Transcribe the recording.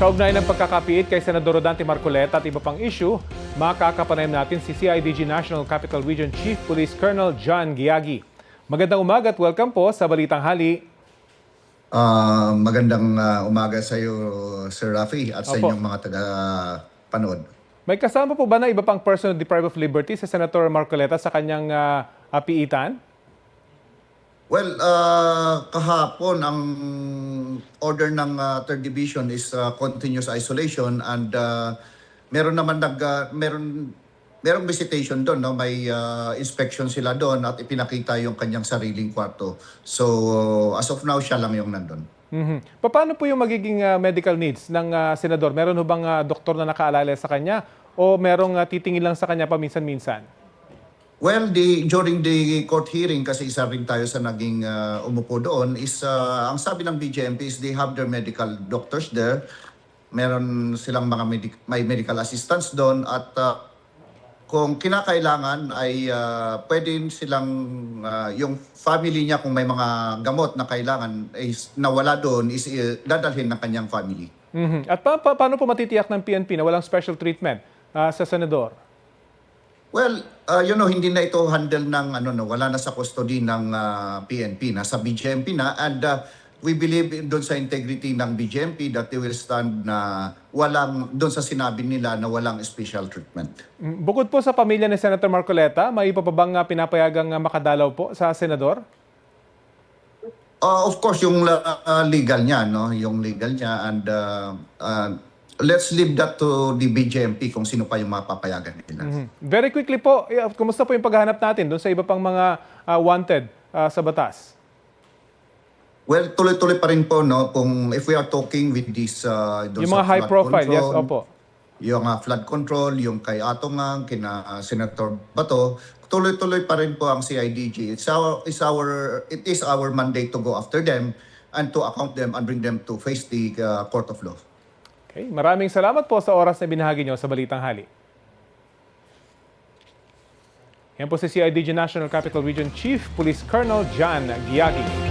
Kaugnay ng pagkakapiit kay Senador Rodante Marcoleta at iba pang issue, makakapanayam natin si CIDG National Capital Region Chief Police Colonel John Giagi. Magandang umaga at welcome po sa Balitang Hali. Magandang umaga sa iyo, Sir Rafi, at sa Opo. inyong mga taga-panood. May kasama po ba na iba pang person deprived of liberty sa Senator Marcoleta sa kanyang apiitan? Well, kahapon ang order ng 3rd Division is continuous isolation, and meron naman merong visitation doon, no? May inspection sila doon at ipinakita yung kanyang sariling kwarto. So as of now, siya lang yung nandun. Paano po yung magiging medical needs ng senador? Meron ho bang doktor na nakaalala sa kanya o merong titingin lang sa kanya paminsan-minsan? Well, during the court hearing, kasi isa rin tayo sa naging umupo doon, is ang sabi ng BJMP is they have their medical doctors there. Meron silang mga may medical assistants doon, at kung kinakailangan ay pwede silang yung family niya, kung may mga gamot na kailangan is nawala doon, is dadalhin ng kanyang family. At paano po matitiyak ng PNP na walang special treatment sa senador? Well, hindi na ito handle ng wala na sa custody ng PNP, nasa BJMP na, and we believe doon sa integrity ng BJMP that they will stand na doon sa sinabi nila na walang special treatment. Bukod po sa pamilya ni Senator Marcoleta, may iba pa bang pinapayagang makadalaw po sa senador? Of course, yung legal niya, no? Yung legal niya, and let's leave that to the BJMP kung sino pa yung mapapayagan nila. Very quickly po, kumusta po yung paghahanap natin doon sa iba pang mga wanted sa batas? Well, tuloy-tuloy pa rin po, no? Kung if we are talking with these Yung mga high profile, yes, opo. Yung flood control, yung kay Atongang, kina Senator Bato, tuloy-tuloy pa rin po ang CIDG. It is our mandate to go after them and to account them and bring them to face the court of law. Okay, maraming salamat po sa oras na binahagi nyo sa Balitang Hali. Yan po si CIDG National Capital Region Chief Police Colonel John Giagi.